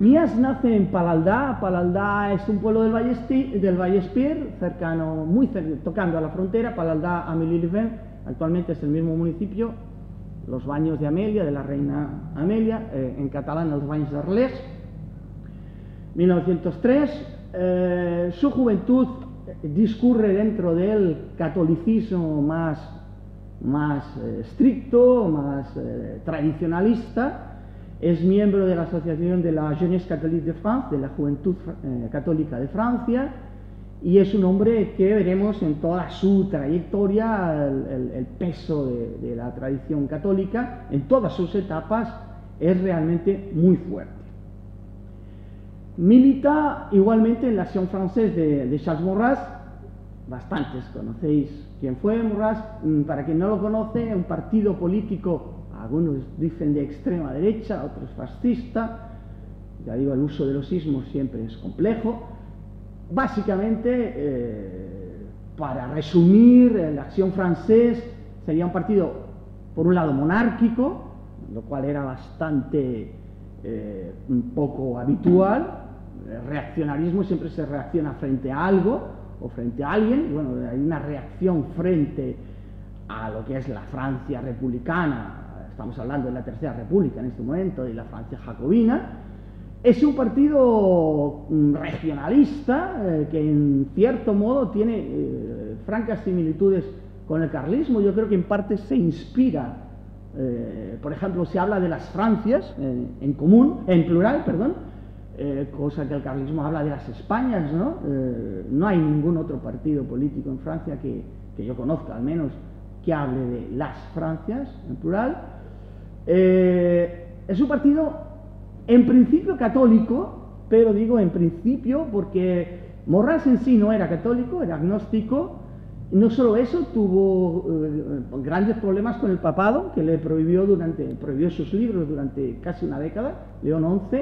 Mías nace en Palaldá. Palaldá es un pueblo del Vallespir, cercano, tocando a la frontera. Palaldá, Amélie-les-Bains, actualmente es el mismo municipio. Los Baños de Amelia, de la reina Amelia, en catalán els Banys d'Arles. 1903. Su juventud discurre dentro del catolicismo más estricto, más tradicionalista. Es miembro de la Asociación de la Jeunesse Catholique de France, de la Juventud Católica de Francia, y es un hombre que veremos en toda su trayectoria el peso de la tradición católica, en todas sus etapas, es realmente muy fuerte. Milita igualmente en la Acción Française de Charles Maurras. Bastantes conocéis quién fue Maurras. Para quien no lo conoce, un partido político, algunos dicen de extrema derecha, otros fascista. Ya digo, el uso de los ismos siempre es complejo. Básicamente, para resumir, la Acción Française sería un partido, por un lado, monárquico, lo cual era bastante un poco habitual. El reaccionarismo siempre se reacciona frente a algo o frente a alguien, y bueno, hay una reacción frente a lo que es la Francia republicana. Estamos hablando de la Tercera República en este momento, y la Francia jacobina. Es un partido regionalista que en cierto modo tiene francas similitudes con el carlismo. Yo creo que en parte se inspira, por ejemplo, se habla de las Francias en plural, cosa que el carlismo habla de las Españas, ¿no? No hay ningún otro partido político en Francia que yo conozca, al menos, que hable de las Francias en plural. Es un partido en principio católico, pero digo en principio porque Maurras en sí no era católico, era agnóstico. No solo eso, tuvo grandes problemas con el papado, que le prohibió sus libros durante casi una década, León XI,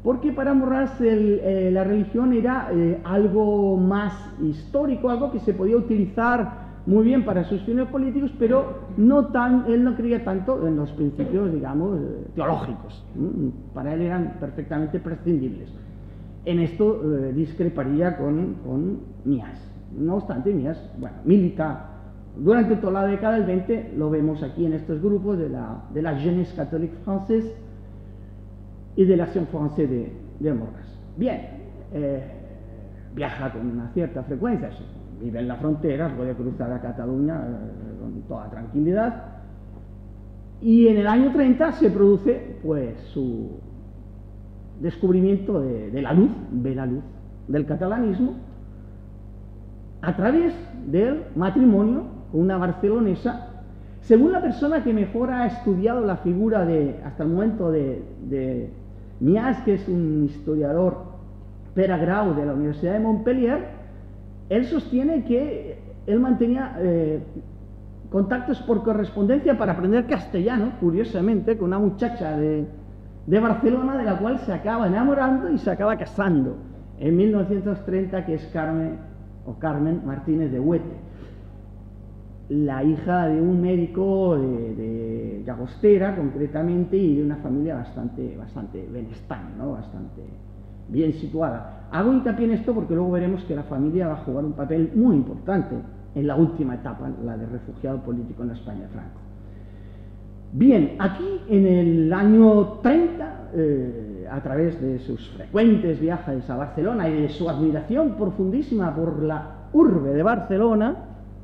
porque para Maurras la religión era algo más histórico, algo que se podía utilizar muy bien para sus fines políticos, pero él no creía tanto en los principios, digamos, teológicos. Para él eran perfectamente prescindibles. En esto discreparía con Mías. No obstante, Mías, bueno, milita durante toda la década del 20, lo vemos aquí en estos grupos de la Jeunesse Catholique Française y de la Acción Française de Maurras. Bien, viaja con una cierta frecuencia, vive en la frontera, puede cruzar a Cataluña con toda tranquilidad, y en el año 30 se produce pues su descubrimiento de la luz, del catalanismo, a través del matrimonio con una barcelonesa. Según la persona que mejor ha estudiado la figura hasta el momento de Mías, que es un historiador, Pere Grau, de la Universidad de Montpellier, él sostiene que él mantenía contactos por correspondencia para aprender castellano, curiosamente, con una muchacha de Barcelona, de la cual se acaba enamorando y se acaba casando en 1930, que es Carmen Martínez de Huete, la hija de un médico de Llagostera, concretamente, y de una familia bastante benestante, ¿no? Bastante bien situada. Hago hincapié en esto porque luego veremos que la familia va a jugar un papel muy importante en la última etapa, la de refugiado político en la España de Franco. Bien, aquí en el año 30, a través de sus frecuentes viajes a Barcelona y de su admiración profundísima por la urbe de Barcelona,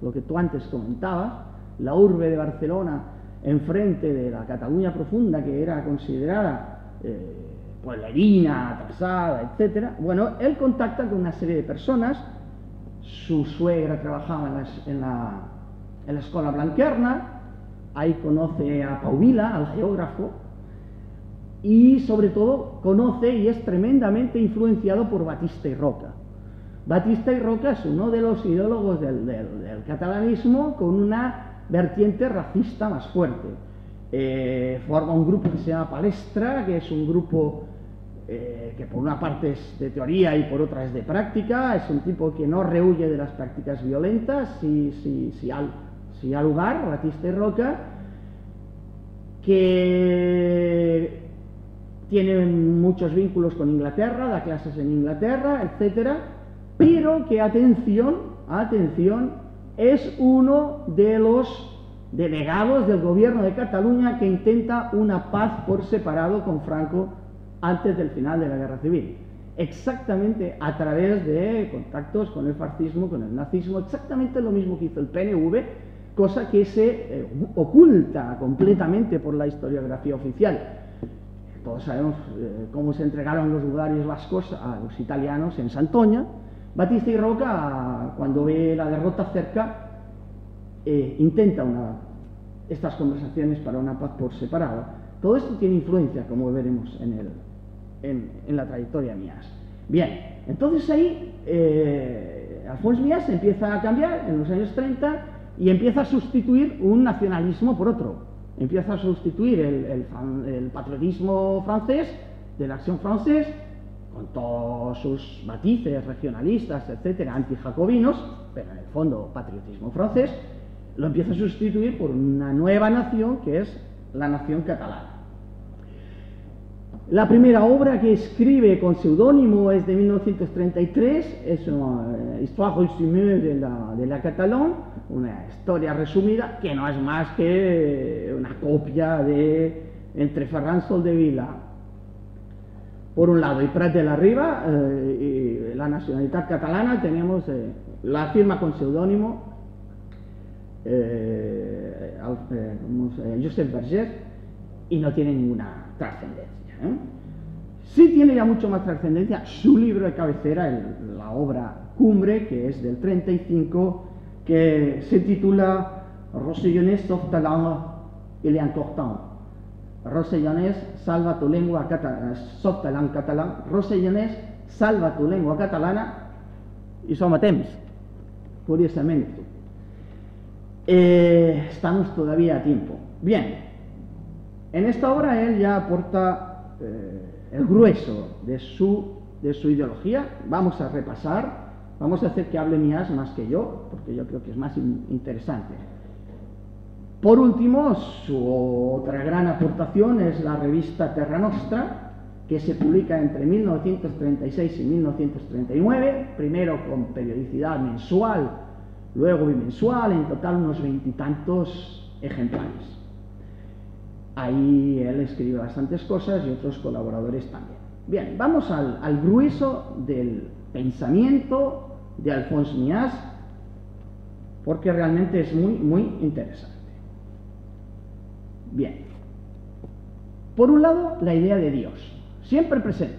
lo que tú antes comentabas, la urbe de Barcelona enfrente de la Cataluña profunda, que era considerada pueblerina, atrasada, etc. Bueno, él contacta con una serie de personas. Su suegra trabajaba en la Escola Blanquerna, ahí conoce a Pau Vila, al geógrafo, y sobre todo conoce y es tremendamente influenciado por Batista y Roca. Batista y Roca es uno de los ideólogos del catalanismo con una vertiente racista más fuerte. Forma un grupo que se llama Palestra, que es un grupo que por una parte es de teoría y por otra es de práctica. Es un tipo que no rehúye de las prácticas violentas si ha lugar, Batista y Roca, que tiene muchos vínculos con Inglaterra, da clases en Inglaterra, etcétera, pero que, atención, es uno de los delegados del gobierno de Cataluña que intenta una paz por separado con Franco antes del final de la Guerra Civil. Exactamente a través de contactos con el fascismo, con el nazismo, exactamente lo mismo que hizo el PNV, cosa que se oculta completamente por la historiografía oficial. Todos sabemos cómo se entregaron los lugares vascos a los italianos en Santoña. Batista y Roca, cuando ve la derrota cerca, intenta estas conversaciones para una paz por separado. Todo esto tiene influencia, como veremos en la trayectoria de Mías. Bien, entonces ahí Alfons Mías empieza a cambiar en los años 30 y empieza a sustituir un nacionalismo por otro. Empieza a sustituir el patriotismo francés, de la acción francés, con todos sus matices regionalistas, etcétera, antijacobinos, pero en el fondo patriotismo francés, lo empieza a sustituir por una nueva nación que es la nación catalana. La primera obra que escribe con seudónimo es de 1933, es una Histoire résumée de la Catalogne, una historia resumida que no es más que una copia de Entre Ferran Soldevila, por un lado, y Prat de la Riba, y la nacionalidad catalana, tenemos la firma con seudónimo Josep Vergés, y no tiene ninguna trascendencia. Sí tiene ya mucho más trascendencia su libro de cabecera, la obra cumbre, que es del 35, que se titula Rossellonès sauf ta langue, il est important. Rossellonès, salva tu lengua sauf ta langue catalana. Rossellonès, salva tu lengua catalana, i som a temps, curiosamente. Estamos todavía a tiempo. Bien, en esta obra él ya aporta el grueso de su ideología. Vamos a repasar, vamos a hacer que hable Mías más que yo, porque yo creo que es más interesante. Por último, su otra gran aportación es la revista Terra Nostra, que se publica entre 1936 y 1939, primero con periodicidad mensual, luego bimensual, en total unos 20 y tantos ejemplares. Ahí él escribe bastantes cosas y otros colaboradores también. Bien, vamos al grueso del pensamiento de Alfons Mías, porque realmente es muy interesante. Bien, por un lado, la idea de Dios, siempre presente.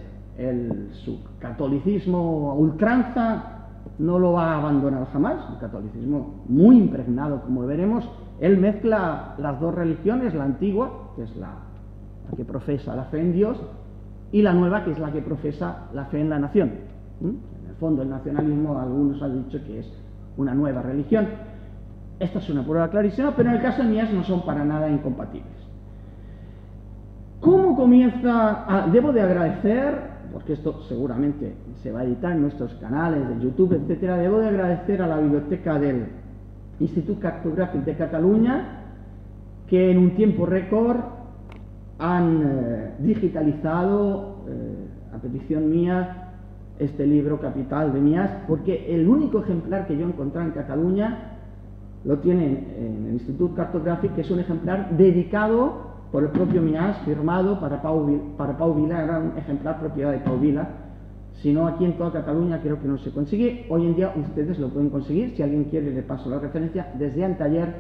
Su catolicismo a ultranza no lo va a abandonar jamás, un catolicismo muy impregnado, como veremos. Él mezcla las dos religiones, la antigua, que es la que profesa la fe en Dios, y la nueva, que es la que profesa la fe en la nación. En el fondo, el nacionalismo, algunos han dicho que es una nueva religión. Esta es una prueba clarísima, pero en el caso de Mías no son para nada incompatibles. ¿Cómo comienza? Debo de agradecer, porque esto seguramente se va a editar en nuestros canales de YouTube, etcétera, debo de agradecer a la biblioteca del Institut Cartogràfic de Cataluña, que en un tiempo récord han digitalizado, a petición mía, este libro capital de Mías, porque el único ejemplar que yo he encontrado en Cataluña lo tiene en el Institut Cartogràfic, que es un ejemplar dedicado por el propio Mías, firmado para Pau Vila, era un ejemplar propiedad de Pau Vila. Si no, aquí en toda Cataluña creo que no se consigue. Hoy en día ustedes lo pueden conseguir. Si alguien quiere, le paso la referencia. Desde anteayer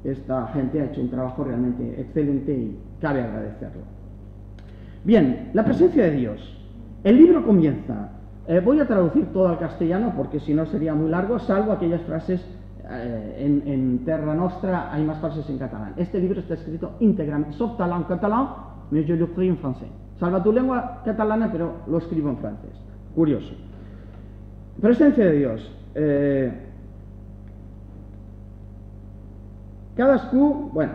esta gente ha hecho un trabajo realmente excelente y cabe agradecerlo. Bien, la presencia de Dios. El libro comienza. Voy a traducir todo al castellano porque si no sería muy largo, salvo aquellas frases. En Terra Nostra hay más frases en catalán. Este libro está escrito íntegramente, sauf ta langue catalane, mais je l'écris en français. Salva tu lengua catalana, pero lo escribo en francés. Curioso. Presencia de Dios. Cadascú, bueno,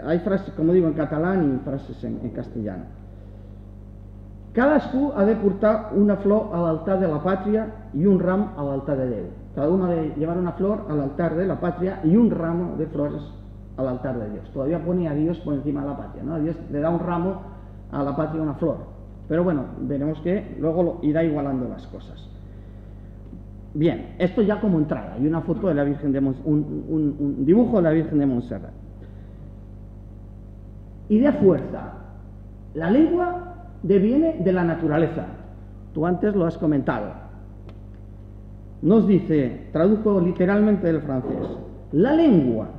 hay frases, como digo, en catalán y frases en castellano. Cadascú ha de portar una flor a l'altar de la pàtria y un ram a l'altar de Déu. Cada uno ha de llevar una flor al altar de la patria y un ramo de flores al altar de Dios. Todavía pone a Dios por encima de la patria, ¿no? A Dios le da un ramo a la patria una flor. Pero bueno, veremos que luego lo irá igualando las cosas. Bien, esto ya como entrada. Hay una foto de la Virgen de un dibujo de la Virgen de Montserrat. Idea fuerza. La lengua deviene de la naturaleza. Tú antes lo has comentado. Nos dice, traduzco literalmente del francés, la lengua,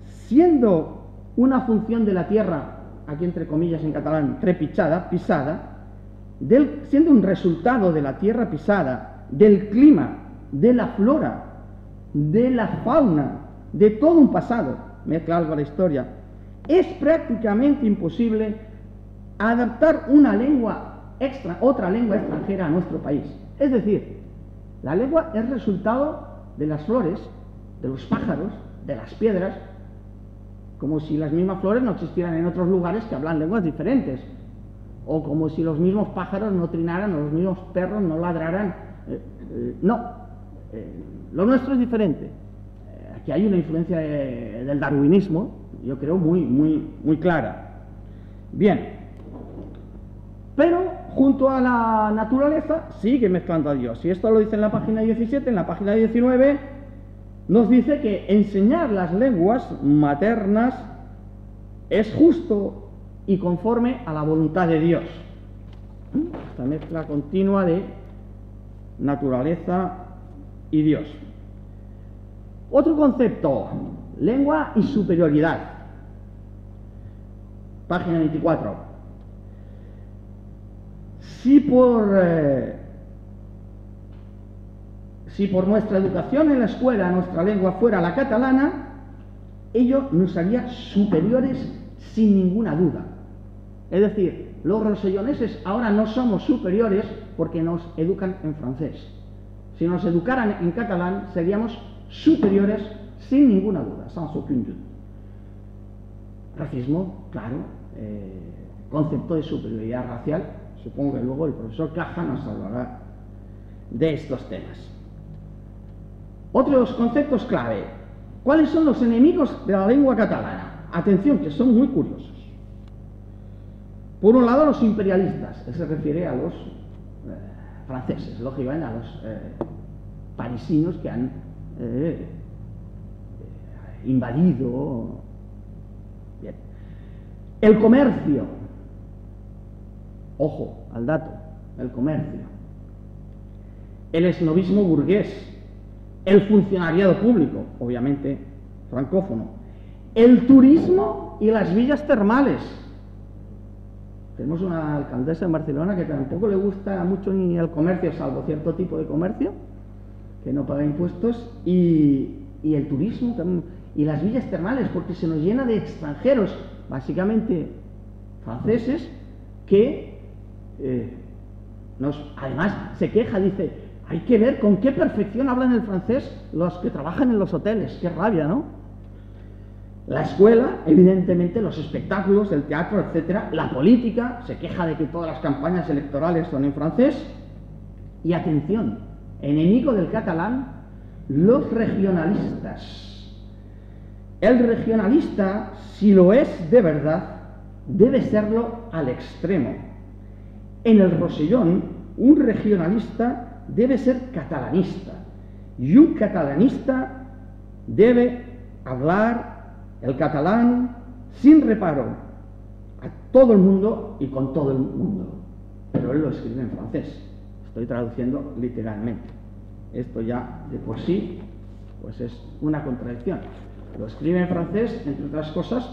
siendo una función de la tierra, aquí entre comillas en catalán, trepitjada, pisada, siendo un resultado de la tierra pisada, del clima, de la flora, de la fauna, de todo un pasado, mezcla algo la historia, es prácticamente imposible adaptar una lengua otra lengua extranjera a nuestro país. Es decir, la lengua es resultado de las flores, de los pájaros, de las piedras, como si las mismas flores no existieran en otros lugares que hablan lenguas diferentes, o como si los mismos pájaros no trinaran o los mismos perros no ladraran. Lo nuestro es diferente. Aquí hay una influencia del darwinismo, yo creo, muy clara. Bien, pero junto a la naturaleza sigue mezclando a Dios. Y esto lo dice en la página 17, en la página 19 nos dice que enseñar las lenguas maternas es justo y conforme a la voluntad de Dios. Esta mezcla continua de naturaleza y Dios. Otro concepto, lengua y superioridad. Página 24. Si por nuestra educación en la escuela nuestra lengua fuera la catalana, ello nos haría superiores sin ninguna duda. Es decir, los roselloneses ahora no somos superiores porque nos educan en francés. Si nos educaran en catalán, seríamos superiores sin ninguna duda, sans aucun doute. Racismo, claro, concepto de superioridad racial. Supongo que luego el profesor Caja nos hablará de estos temas. Otros conceptos clave. ¿Cuáles son los enemigos de la lengua catalana? Atención, que son muy curiosos. Por un lado, los imperialistas. Él se refiere a los franceses, lógicamente a los parisinos que han invadido. Bien. El comercio. Ojo al dato, el comercio. El esnovismo burgués. El funcionariado público, obviamente francófono. El turismo y las villas termales. Tenemos una alcaldesa en Barcelona que tampoco le gusta mucho ni el comercio, salvo cierto tipo de comercio, que no paga impuestos, y el turismo también, y las villas termales, porque se nos llena de extranjeros, básicamente franceses, que además se queja, dice, hay que ver con qué perfección hablan el francés los que trabajan en los hoteles, qué rabia, ¿no? La escuela, evidentemente, los espectáculos, el teatro, etcétera, la política, se queja de que todas las campañas electorales son en francés, y atención, enemigo del catalán, los regionalistas. El regionalista, si lo es de verdad, debe serlo al extremo. En el Rosellón, un regionalista debe ser catalanista, y un catalanista debe hablar el catalán sin reparo a todo el mundo y con todo el mundo. Pero él lo escribe en francés. Estoy traduciendo literalmente. Esto ya de por sí pues es una contradicción. Lo escribe en francés, entre otras cosas,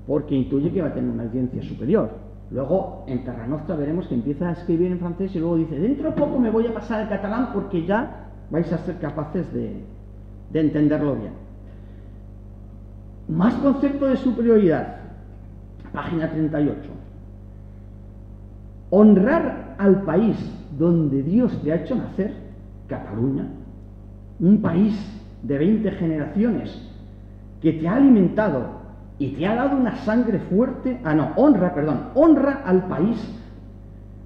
porque intuye que va a tener una audiencia superior. Luego, en Terra Nostra veremos que empieza a escribir en francés y luego dice, dentro de poco me voy a pasar al catalán porque ya vais a ser capaces de entenderlo bien. Más concepto de superioridad. Página 38. Honrar al país donde Dios te ha hecho nacer, Cataluña, un país de 20 generaciones que te ha alimentado y te ha dado una sangre fuerte, honra al país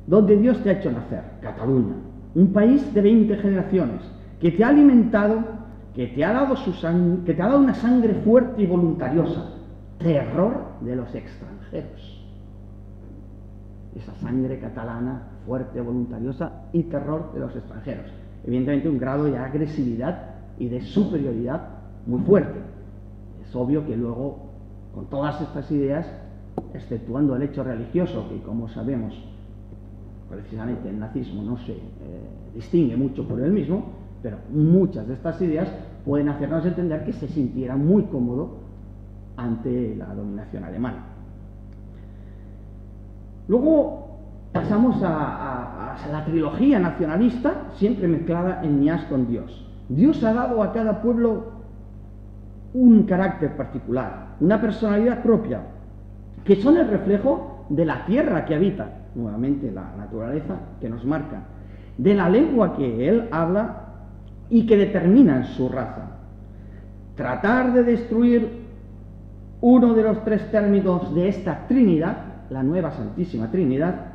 donde Dios te ha hecho nacer, Cataluña, un país de 20 generaciones que te ha alimentado, que te ha dado una sangre fuerte y voluntariosa, terror de los extranjeros. Esa sangre catalana fuerte, voluntariosa y terror de los extranjeros. Evidentemente un grado de agresividad y de superioridad muy fuerte. Es obvio que luego, con todas estas ideas, exceptuando el hecho religioso, que como sabemos, precisamente el nazismo no se distingue mucho por él mismo, pero muchas de estas ideas pueden hacernos entender que se sintiera muy cómodo ante la dominación alemana. Luego pasamos a la trilogía nacionalista, siempre mezclada en Mías con Dios. Dios ha dado a cada pueblo un carácter particular, una personalidad propia, que son el reflejo de la tierra que habita, nuevamente la naturaleza que nos marca, de la lengua que él habla y que determinan su raza. Tratar de destruir uno de los tres términos de esta Trinidad, la nueva Santísima Trinidad,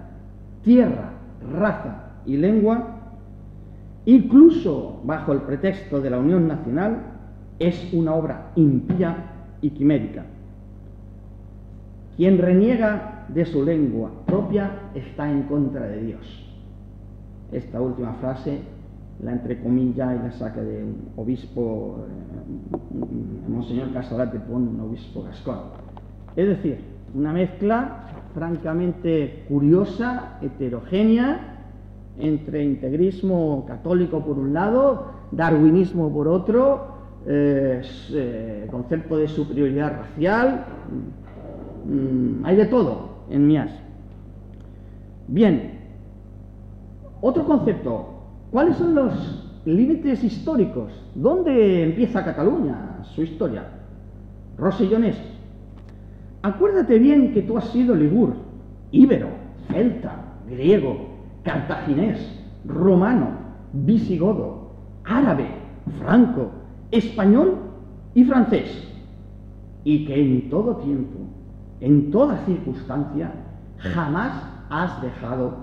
tierra, raza y lengua, incluso bajo el pretexto de la unión nacional, es una obra impía y quimérica. Quien reniega de su lengua propia está en contra de Dios. Esta última frase la entrecomilla y la saca de un obispo, Monseñor Casalat de Pont, un obispo gascón. Es decir, una mezcla francamente curiosa, heterogénea, entre integrismo católico por un lado, darwinismo por otro, concepto de superioridad racial, hay de todo en Mías. Bien, otro concepto. ¿Cuáles son los límites históricos? ¿Dónde empieza Cataluña, su historia? Rosellonés. Acuérdate bien que tú has sido ligur, íbero, celta, griego, cartaginés, romano, visigodo, árabe, franco, español y francés, y que en todo tiempo, en toda circunstancia, jamás has dejado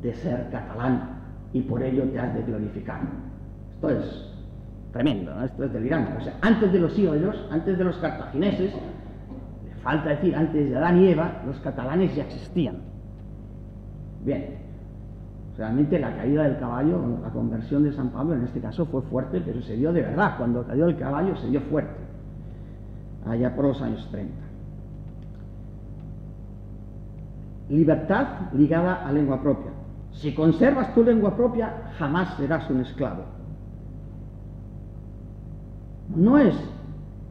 de ser catalán, y por ello te has de glorificar. Esto es tremendo, ¿no? Esto es delirante. O sea, antes de los íberos, antes de los cartagineses, le falta decir, antes de Adán y Eva, los catalanes ya existían. Bien, realmente la caída del caballo, la conversión de San Pablo en este caso fue fuerte, pero se dio de verdad. Cuando cayó el caballo se dio fuerte, allá por los años 30. Libertad ligada a lengua propia. Si conservas tu lengua propia, jamás serás un esclavo. No es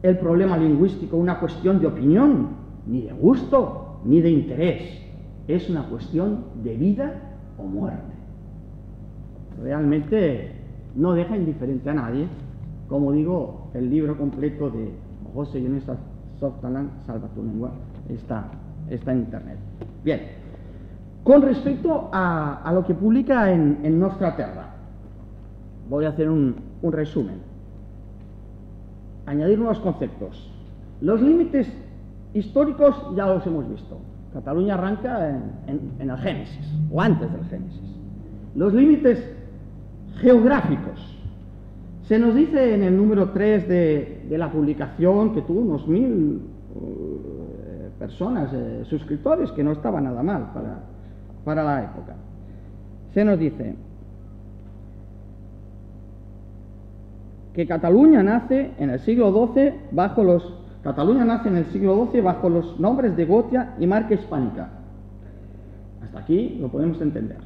el problema lingüístico una cuestión de opinión, ni de gusto, ni de interés. Es una cuestión de vida o muerte. Realmente no deja indiferente a nadie. Como digo, el libro completo de José Iones Softalan, Salva tu lengua, está en internet. Bien. Con respecto a lo que publica en Nostra Terra, voy a hacer un resumen. Añadir nuevos conceptos. Los límites históricos ya los hemos visto. Cataluña arranca en el Génesis, o antes del Génesis. Los límites geográficos. Se nos dice en el número 3 de la publicación que tuvo unos 1000 personas, suscriptores, que no estaba nada mal para la época. Se nos dice que Cataluña nace en el siglo XII bajo los nombres de Gotia y Marca Hispánica. Hasta aquí lo podemos entender.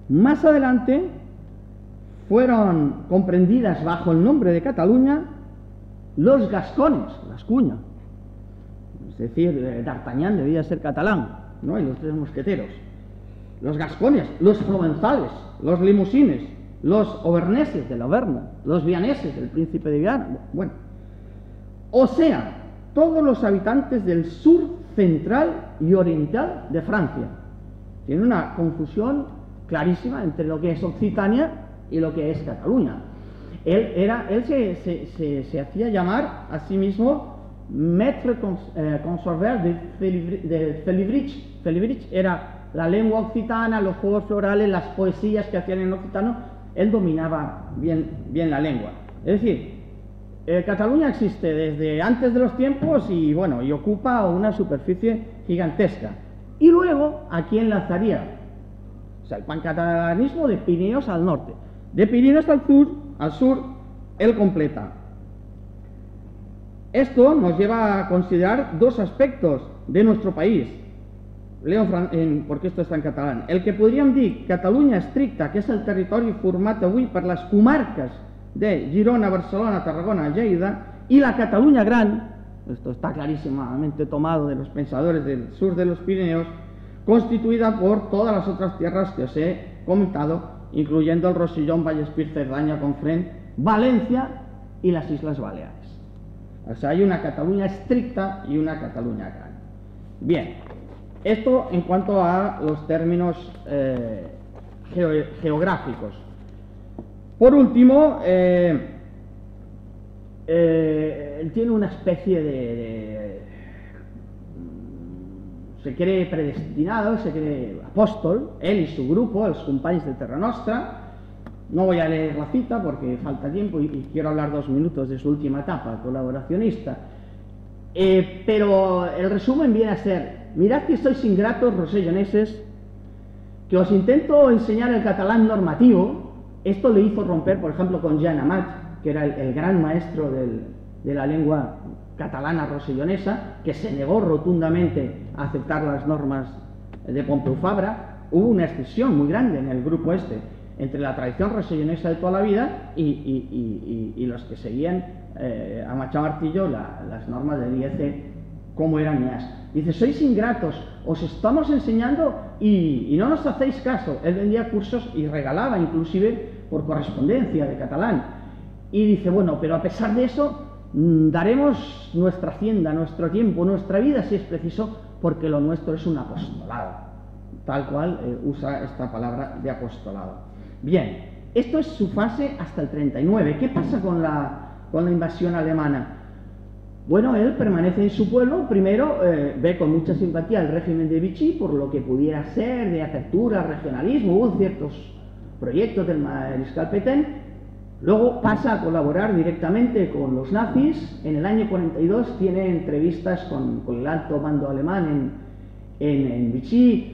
Más adelante fueron comprendidas bajo el nombre de Cataluña los gascones, Gascuña. Es decir, D'Artagnan debía ser catalán, ¿no? Y los tres mosqueteros. Los gascones, los provenzales, los limusines, los auverneses del Auvergne, los vianeses del príncipe de Viana, bueno, o sea, todos los habitantes del sur central y oriental de Francia. Tiene una confusión clarísima entre lo que es Occitania y lo que es Cataluña. Él se hacía llamar a sí mismo Maître Conservateur de Félibrich. Félibrich era la lengua occitana, los juegos florales, las poesías que hacían en occitano. Él dominaba bien la lengua. Es decir, Cataluña existe desde antes de los tiempos y, bueno, y ocupa una superficie gigantesca. Y luego, aquí enlazaría, o sea, el pancatalanismo de Pirineos al norte. De Pirineos al sur, él completa. Esto nos lleva a considerar dos aspectos de nuestro país. Leo porque esto está en catalán. El que podríem dir Catalunya estricta, que és el territori format avui per les comarques de Girona, Barcelona, Tarragona, Lleida, y la Cataluña Gran, esto está clarísimamente tomado de los pensadores del sur de los Pirineos, constituida por todas las otras tierras que os he comentado, incluyendo el Rosellón, Vallespir, Cerdaña, Conflent, Valencia y las Islas Baleares. O sea, hay una Cataluña estricta y una Cataluña Gran. Bien, esto en cuanto a los términos geográficos. Por último, él tiene una especie se cree predestinado, se cree apóstol, él y su grupo, los compañeros de Terra Nostra. No voy a leer la cita porque falta tiempo y quiero hablar 2 minutos de su última etapa colaboracionista. Pero el resumen viene a ser: mirad que sois ingratos rosselloneses, que os intento enseñar el catalán normativo. Esto le hizo romper, por ejemplo, con Jan Amat, que era el gran maestro de la lengua catalana rosellonesa, que se negó rotundamente a aceptar las normas de Pompeu Fabra. Hubo una escisión muy grande en el grupo entre la tradición rosellonesa de toda la vida y los que seguían a Machado Martillo las normas del IEC como eran mías. Dice: sois ingratos, os estamos enseñando y no nos hacéis caso. Él vendía cursos y regalaba inclusive por correspondencia de catalán. Y dice: bueno, pero a pesar de eso, daremos nuestra hacienda, nuestro tiempo, nuestra vida si es preciso, porque lo nuestro es un apostolado. Tal cual usa esta palabra de apostolado. Bien, esto es su fase hasta el 39. ¿Qué pasa con la invasión alemana? Bueno, él permanece en su pueblo. Primero ve con mucha simpatía el régimen de Vichy por lo que pudiera ser de apertura, regionalismo. Hubo ciertos proyectos del mariscal Pétain. Luego pasa a colaborar directamente con los nazis. En el año 42 tiene entrevistas con el alto mando alemán en Vichy.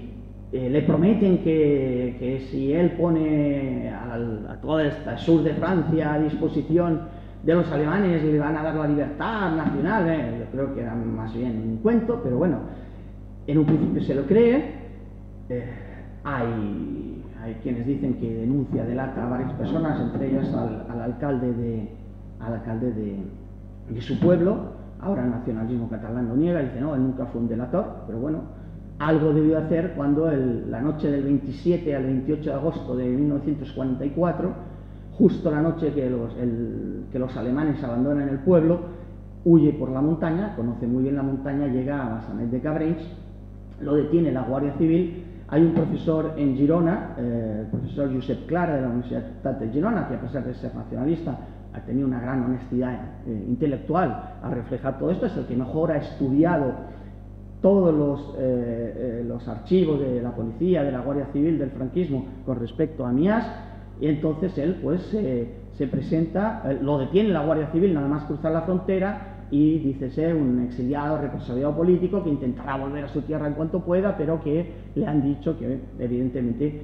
Le prometen que si él pone a toda esta sur de Francia a disposición de los alemanes, le van a dar la libertad nacional. Yo creo que era más bien un cuento, pero bueno, en un principio se lo cree. Hay quienes dicen que denuncia, delata a varias personas, entre ellas al alcalde de su pueblo. Ahora el nacionalismo catalán lo niega, dice: no, él nunca fue un delator, pero bueno, algo debió hacer cuando la noche del 27 al 28 de agosto de 1944, justo la noche que los alemanes abandonan el pueblo, huye por la montaña, conoce muy bien la montaña, llega a Massanet de Cabrenys, lo detiene la Guardia Civil. Hay un profesor en Girona, el profesor Josep Clara de la Universidad de Girona, que a pesar de ser nacionalista ha tenido una gran honestidad intelectual a reflejar todo esto. Es el que mejor ha estudiado todos los archivos de la policía, de la Guardia Civil, del franquismo con respecto a Mías. Y entonces él pues se presenta, lo detiene la Guardia Civil nada más cruzar la frontera, y dice ser un exiliado, represaliado político que intentará volver a su tierra en cuanto pueda, pero que le han dicho que evidentemente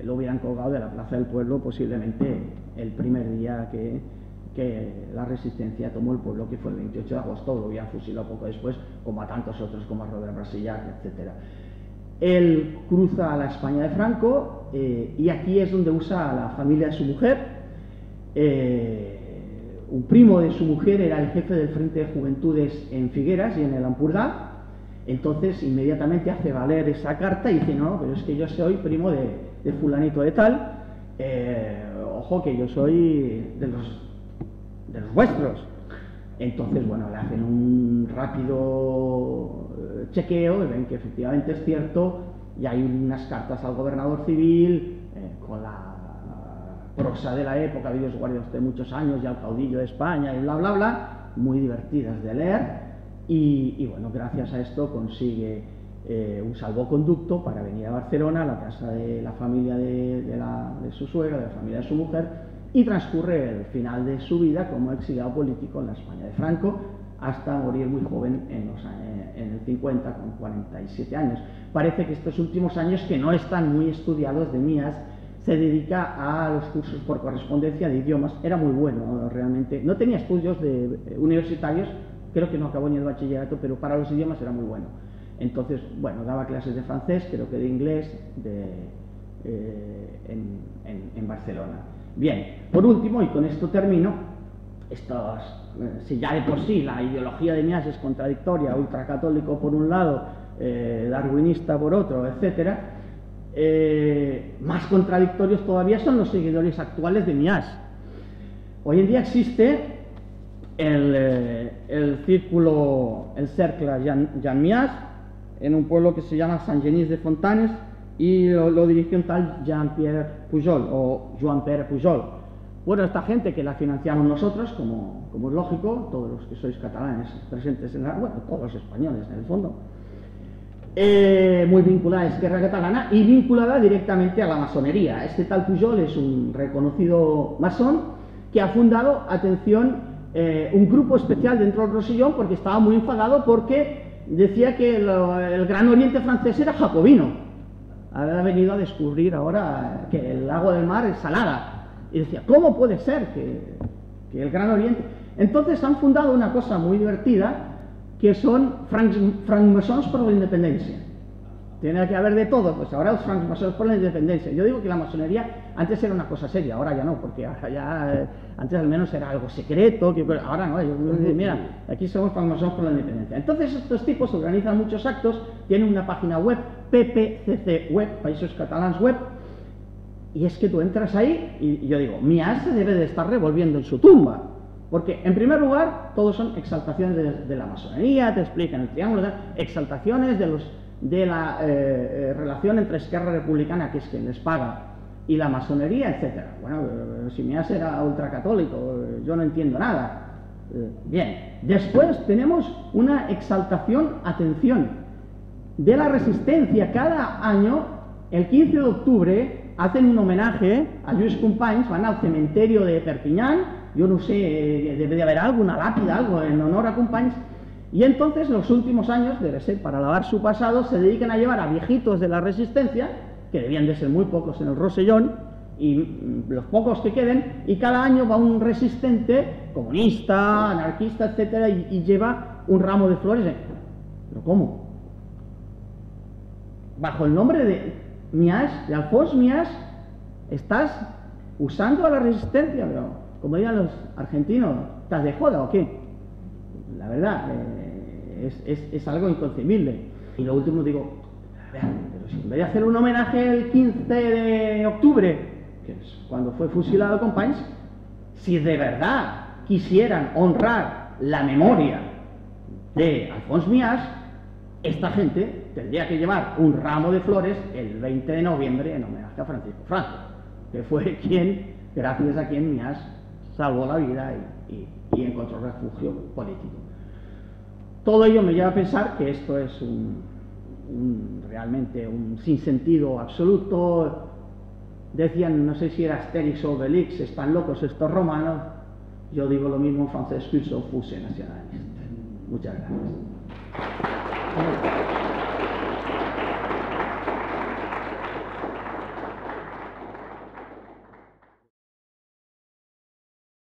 lo hubieran colgado de la plaza del pueblo posiblemente el primer día que la resistencia tomó el pueblo, que fue el 28 de agosto. Lo habían fusilado poco después, como a tantos otros, como a Robert Brasillach, etc. Él cruza a la España de Franco, y aquí es donde usa a la familia de su mujer. Un primo de su mujer era el jefe del Frente de Juventudes en Figueras y en el Ampurdá. Entonces inmediatamente hace valer esa carta y dice: no, pero es que yo soy primo de fulanito de tal, ojo que yo soy de los vuestros. Entonces, bueno, le hacen un rápido chequeo y ven que efectivamente es cierto, y hay unas cartas al gobernador civil con la prosa de la época, habidos guardias de muchos años, y al caudillo de España, y bla, bla, bla, muy divertidas de leer. Y bueno, gracias a esto consigue un salvoconducto para venir a Barcelona, a la casa de la familia de su suegra, de la familia de su mujer, y transcurre el final de su vida como exiliado político en la España de Franco, hasta morir muy joven en el 50, con 47 años. Parece que estos últimos años, que no están muy estudiados de Mías, se dedica a los cursos por correspondencia de idiomas. Era muy bueno, realmente. No tenía estudios universitarios, creo que no acabó ni el bachillerato, pero para los idiomas era muy bueno. Entonces, bueno, daba clases de francés, creo que de inglés, en Barcelona. Bien, por último, y con esto termino, si ya de por sí la ideología de Mías es contradictoria, ultracatólico por un lado, darwinista por otro, etcétera, más contradictorios todavía son los seguidores actuales de Mías. Hoy en día existe el círculo, el Cercle Jean Mías, en un pueblo que se llama Saint-Genís-de-Fontanes, y lo dirige un tal Jean-Pierre Pujol, o Joan-Pierre Pujol. Bueno, esta gente que la financiamos nosotros, como es lógico, todos los que sois catalanes presentes en bueno, todos los españoles en el fondo, muy vinculada a Esquerra Catalana y vinculada directamente a la masonería. Este tal Pujol es un reconocido masón que ha fundado, atención, un grupo especial dentro del Rosellón, porque estaba muy enfadado porque decía que el Gran Oriente francés era jacobino. Había venido a descubrir ahora que el lago del Mar es salada. Y decía, ¿cómo puede ser que el Gran Oriente? Entonces han fundado una cosa muy divertida, que son francmaçons por la independencia. Tiene que haber de todo, pues ahora los francmaçons por la independencia. Yo digo que la masonería antes era una cosa seria, ahora ya no, porque ya, antes al menos era algo secreto, ahora no, mira, aquí somos francmaçons por la independencia. Entonces estos tipos organizan muchos actos, tienen una página web, PPCC Web, Països Catalans Web, y es que tú entras ahí y yo digo, Mías se debe de estar revolviendo en su tumba. Porque, en primer lugar, todos son exaltaciones de la masonería, te explican el triángulo, exaltaciones de la relación entre Esquerra Republicana, que es quien les paga, y la masonería, etc. Bueno, si Mías era ultracatólico, yo no entiendo nada. Bien, después tenemos una exaltación, atención, de la resistencia. Cada año, el 15 de octubre, hacen un homenaje a Lluís Companys, van al cementerio de Perpinyán. Yo no sé, debe de haber alguna lápida, algo en honor a Companys, y entonces los últimos años, debe ser para lavar su pasado, se dedican a llevar a viejitos de la resistencia, que debían de ser muy pocos en el Rosellón, y los pocos que queden, y cada año va un resistente, comunista, anarquista, etcétera, y lleva un ramo de flores. ¿Pero cómo? Bajo el nombre de Mías, de Alfons Mías, estás usando a la resistencia, pero como digan los argentinos, ¿estás de joda o qué? La verdad, es algo inconcebible. Y lo último digo, pero si en vez de hacer un homenaje el 15 de octubre, que es cuando fue fusilado Companys, si de verdad quisieran honrar la memoria de Alfons Mías, esta gente tendría que llevar un ramo de flores el 20 de noviembre en homenaje a Francisco Franco, que fue quien, gracias a quien Mías salvó la vida y encontró refugio político. Todo ello me lleva a pensar que esto es realmente un sinsentido absoluto. Decían, no sé si era Asterix o Obelix, están locos estos romanos. Yo digo lo mismo en francés, que fuse nacionalista. Muchas gracias.